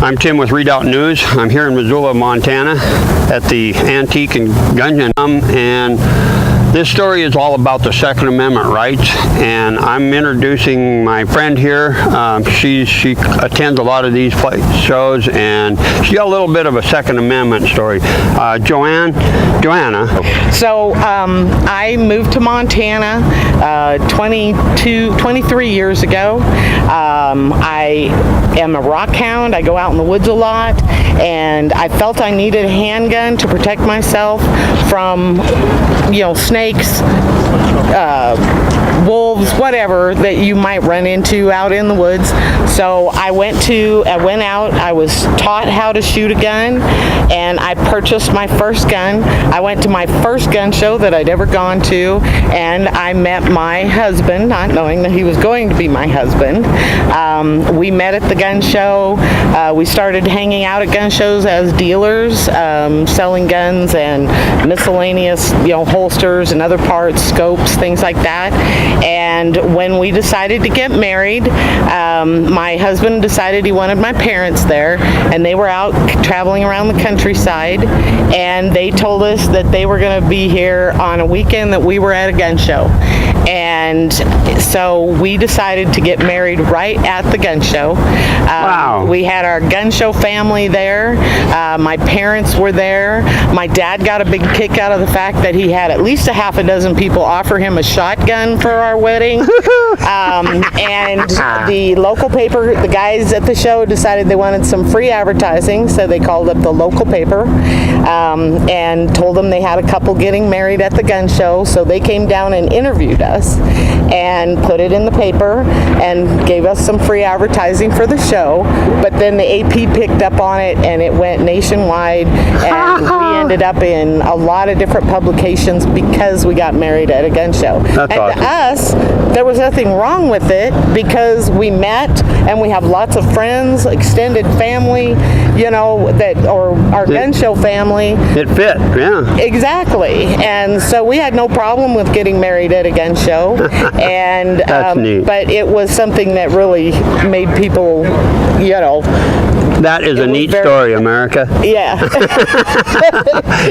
I'm Tim with Redoubt News. I'm here in Missoula, Montana at the Antique and Gun and this story is all about the Second Amendment rights, and I'm introducing my friend here. She attends a lot of these shows, and she got a little bit of a Second Amendment story. Joanna. So I moved to Montana 23 years ago. I am a rock hound. I go out in the woods a lot, and I felt I needed a handgun to protect myself from, snakes, wolves, whatever that you might run into out in the woods. So I went out, I was taught how to shoot a gun, and I purchased my first gun. I went to my first gun show that I'd ever gone to, and I met my husband, not knowing that he was going to be my husband. We met at the gun show. We started hanging out at gun shows as dealers, selling guns and miscellaneous, holsters and other parts, scopes, things like that. And when we decided to get married, my husband decided he wanted my parents there, and they were out traveling around the countryside, and they told us that they were going to be here on a weekend that we were at a gun show. And so we decided to get married right at the gun show. Wow. We had our gun show family there. My parents were there. My dad got a big kick out of the fact that he had at least a half a dozen people offer him a shotgun for our wedding. And the local paper, the guys at the show decided they wanted some free advertising, so they called up the local paper and told them they had a couple getting married at the gun show, so they came down and interviewed us and put it in the paper and gave us some free advertising for the show. But then the AP picked up on it, and it went nationwide, and we ended up in a lot of different publications because we got married at a gun show. That's awesome. To us, there was nothing wrong with it because we met and we have lots of friends, extended family, or our gun show family. It fit, yeah. Exactly. And so we had no problem with getting married at a gun show. And That's neat. But it was something that really made people, That is a neat story, America. Yeah.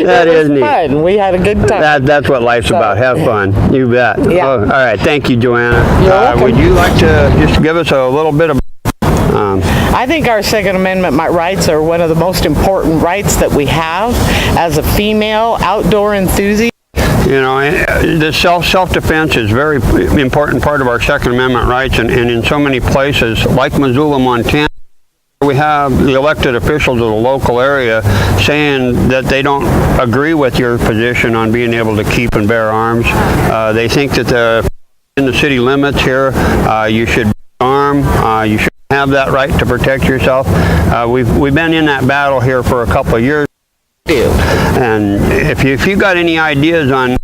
That is neat. Fun. We had a good time. That's what life's about. Have fun. You bet. Yeah. Oh, all right. Thank you, Joanna. You're welcome. Would you like to just give us a little bit of... I think our Second Amendment rights are one of the most important rights that we have as a female outdoor enthusiast. The self-defense is a very important part of our Second Amendment rights, and in so many places, like Missoula, Montana, we have the elected officials of the local area saying that they don't agree with your position on being able to keep and bear arms. They think that in the city limits here, you should arm, you should have that right to protect yourself. We've been in that battle here for a couple of years. And if you got any ideas on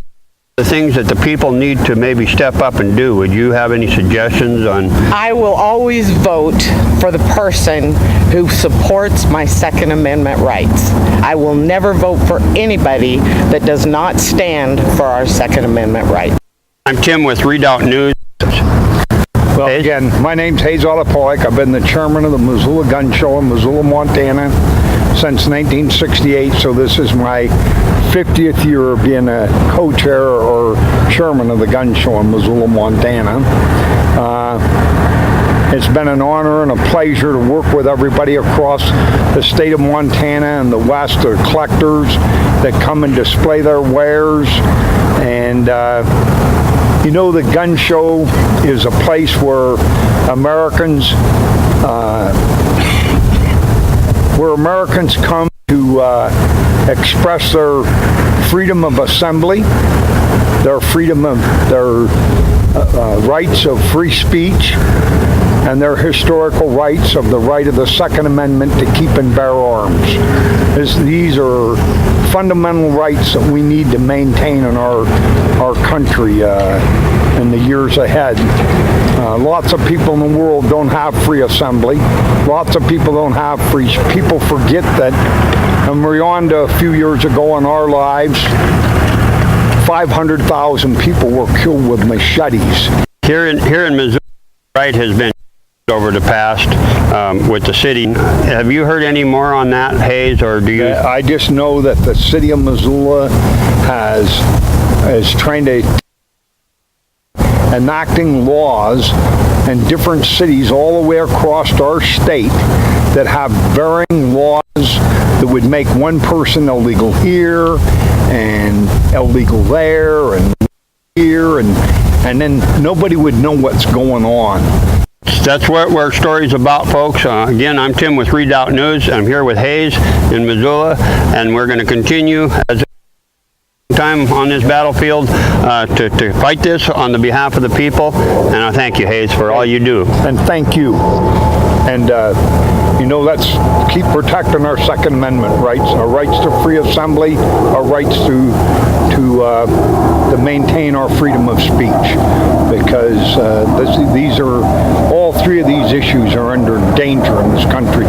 the things that the people need to maybe step up and do, would you have any suggestions on? I will always vote for the person who supports my Second Amendment rights. I will never vote for anybody that does not stand for our Second Amendment rights. I'm Tim with Redoubt News. Well, again, my name's Hayes Olapoik. I've been the chairman of the Missoula Gun Show in Missoula, Montana since 1968, so this is my 50th year of being a co-chair or chairman of the gun show in Missoula, Montana. It's been an honor and a pleasure to work with everybody across the state of Montana and the West, the collectors that come and display their wares. And the gun show is a place where Americans come to express their freedom of assembly, their freedom of their rights of free speech, and their historical rights of the right of the Second Amendment to keep and bear arms. These are fundamental rights that we need to maintain in our country in the years ahead. Lots of people in the world don't have free assembly. Lots of people don't have free. People forget that in Rwanda a few years ago in our lives, 500,000 people were killed with machetes. Here in Missoula, right has been over the past with the city. Have you heard any more on that, Hayes, or do you? I just know that the city of Missoula is trying to enacting laws in different cities all the way across our state that have varying laws that would make one person illegal here and illegal there and here, and then nobody would know what's going on. That's what our story's about, folks. Again, I'm Tim with Redoubt News. I'm here with Hayes in Missoula, and we're going to continue as time on this battlefield to fight this on the behalf of the people. And I thank you, Hayes, for all you do. And thank you. And let's keep protecting our Second Amendment rights, our rights to free assembly, our rights to maintain our freedom of speech, because these are all three of these issues are under danger in this country.